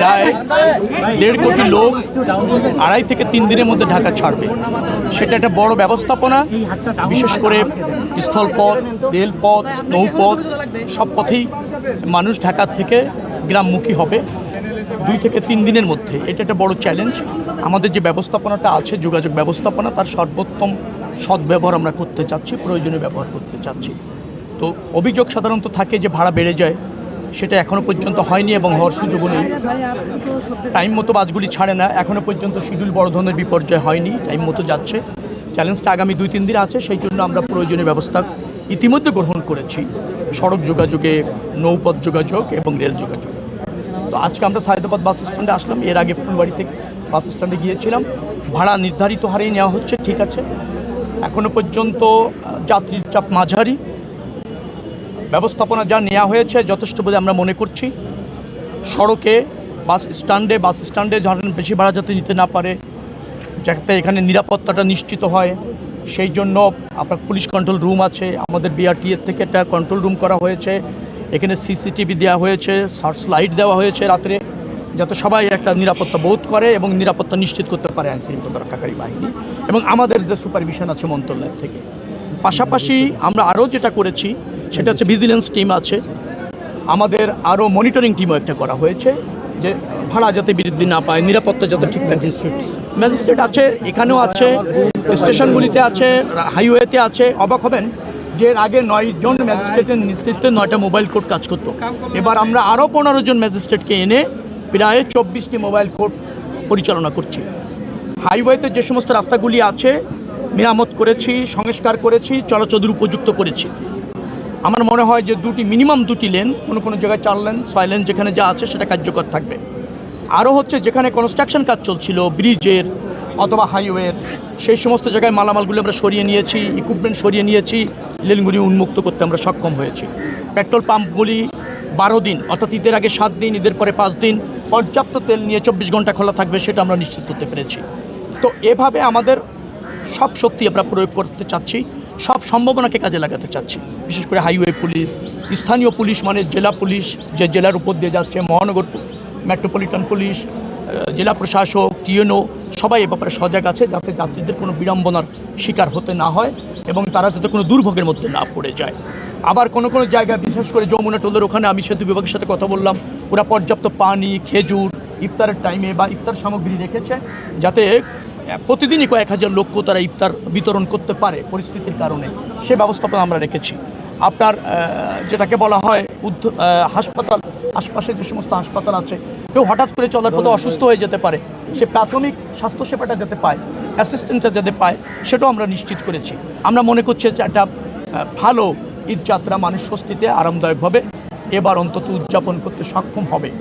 প্রায় 1.5 কোটি লোক 2.5 থেকে 3 দিনের মধ্যে ঢাকা ছাড়বে। সেটা একটা বড় ব্যবস্থাপনা, বিশেষ করে স্থলপথ, রেলপথ, নৌপথ সব পথেই মানুষ ঢাকা থেকে গ্রামমুখী হবে 2 থেকে 3 দিনের মধ্যে। এটা একটা বড় চ্যালেঞ্জ। আমাদের যে ব্যবস্থাপনাটা আছে, যোগাযোগ ব্যবস্থাপনা, তার সর্বোত্তম সদ্ব্যবহার আমরা করতে চাচ্ছি, প্রয়োজনীয় ব্যবহার করতে চাচ্ছি। তো অভিযোগ সাধারণত থাকে যে ভাড়া বেড়ে যায়, সেটা এখনও পর্যন্ত হয়নি এবং হওয়ার সুযোগও নেই। টাইম মতো বাসগুলি ছাড়ে না, এখনও পর্যন্ত শিডিউল বড় ধরনের বিপর্যয় হয়নি, টাইম মতো যাচ্ছে। চ্যালেঞ্জটা আগামী 2-3 দিন আছে, সেই জন্য আমরা প্রয়োজনীয় ব্যবস্থা ইতিমধ্যে গ্রহণ করেছি, সড়ক যোগাযোগে, নৌপথ যোগাযোগ এবং রেল যোগাযোগ। তো আজকে আমরা সায়দাবাদ বাস স্ট্যান্ডে আসলাম, এর আগে ফুলবাড়ি থেকে বাস স্ট্যান্ডে গিয়েছিলাম। ভাড়া নির্ধারিত হারেই নেওয়া হচ্ছে, ঠিক আছে। এখনও পর্যন্ত যাত্রীর চাপ মাঝারি, ব্যবস্থাপনা যা নেওয়া হয়েছে যথেষ্ট বলে আমরা মনে করছি। সড়কে বাস স্ট্যান্ডে ধরেন বেশি ভাড়া যাতে নিতে না পারে, যাতে এখানে নিরাপত্তাটা নিশ্চিত হয়, সেই জন্য আপনার পুলিশ কন্ট্রোল রুম আছে, আমাদের বিআরটিএর থেকে একটা কন্ট্রোল রুম করা হয়েছে। এখানে সিসিটিভি দেওয়া হয়েছে, সার্চ লাইট দেওয়া হয়েছে রাত্রে, যাতে সবাই একটা নিরাপত্তা বোধ করে এবং নিরাপত্তা নিশ্চিত করতে পারে আইনশৃঙ্খলা রক্ষাকারী বাহিনী এবং আমাদের যে সুপারভিশন আছে মন্ত্রণালয় থেকে। পাশাপাশি আমরা আরও যেটা করেছি সেটা হচ্ছে ভিজিলেন্স টিম আছে, আমাদের আরও মনিটরিং টিমও একটা করা হয়েছে, যে ভাড়া যাতে বৃদ্ধি না পায়, নিরাপত্তা যাতে ঠিক থাকে। ম্যাজিস্ট্রেট আছে, এখানেও আছে, স্টেশনগুলিতে আছে, হাইওয়েতে আছে। অবাক হবেন যে এর আগে 9 জন ম্যাজিস্ট্রেটের নেতৃত্বে 9টা মোবাইল কোর্ট কাজ করতো। এবার আমরা আরও 15 জন ম্যাজিস্ট্রেটকে এনে প্রায় 24টি মোবাইল কোর্ট পরিচালনা করছি। হাইওয়েতে যে সমস্ত রাস্তাগুলি আছে মেরামত করেছি, সংস্কার করেছি, চলাচলের উপযুক্ত করেছি। আমার মনে হয় যে মিনিমাম 2টি লেন, কোনো জায়গায় 4 লেন 6 লেন যেখানে যা আছে সেটা কার্যকর থাকবে। আরও হচ্ছে যেখানে কনস্ট্রাকশন কাজ চলছিল ব্রিজের অথবা হাইওয়ের, সেই সমস্ত জায়গায় মালামালগুলো আমরা সরিয়ে নিয়েছি, ইকুইপমেন্ট সরিয়ে নিয়েছি, লেনগুলি উন্মুক্ত করতে আমরা সক্ষম হয়েছি। পেট্রোল পাম্পগুলি 12 দিন, অর্থাৎ ঈদের আগে 7 দিন, ঈদের পরে 5 দিন পর্যাপ্ত তেল নিয়ে 24 ঘন্টা খোলা থাকবে, সেটা আমরা নিশ্চিত করতে পেরেছি। তো এভাবে আমাদের সব শক্তি আমরা প্রয়োগ করতে চাচ্ছি, সব সম্ভাবনাকে কাজে লাগাতে চাচ্ছি। বিশেষ করে হাইওয়ে পুলিশ, স্থানীয় পুলিশ মানে জেলা পুলিশ যে জেলার উপর দিয়ে যাচ্ছে, মহানগর মেট্রোপলিটন পুলিশ, জেলা প্রশাসক, টিএনও সবাই এ ব্যাপারে সজাগ আছে, যাতে যাত্রীদের কোনো বিড়ম্বনার শিকার হতে না হয় এবং তারা যাতে কোনো দুর্ভোগের মধ্যে না পড়ে যায়। আবার কোনো জায়গায়, বিশেষ করে যমুনা টোলের ওখানে আমি সেতু বিভাগের সাথে কথা বললাম, ওরা পর্যাপ্ত পানি, খেজুর ইফতারের টাইমে বা ইফতার সামগ্রী রেখেছে, যাতে প্রতিদিনই কয়েক হাজার লোককে তারা ইফতার বিতরণ করতে পারে পরিস্থিতির কারণে, সে ব্যবস্থাপনা আমরা রেখেছি। আপনার যেটাকে বলা হয় হাসপাতাল, আশপাশে যে সমস্ত হাসপাতাল আছে, কেউ হঠাৎ করে চলার পথে অসুস্থ হয়ে যেতে পারে, সে প্রাথমিক স্বাস্থ্যসেবাটা যাতে পায়, অ্যাসিস্ট্যান্টটা যাতে পায়, সেটাও আমরা নিশ্চিত করেছি। আমরা মনে করছি যে একটা ভালো ঈদযাত্রা মানুষ স্বস্তিতে আরামদায়কভাবে এবার অন্তত উদযাপন করতে সক্ষম হবে।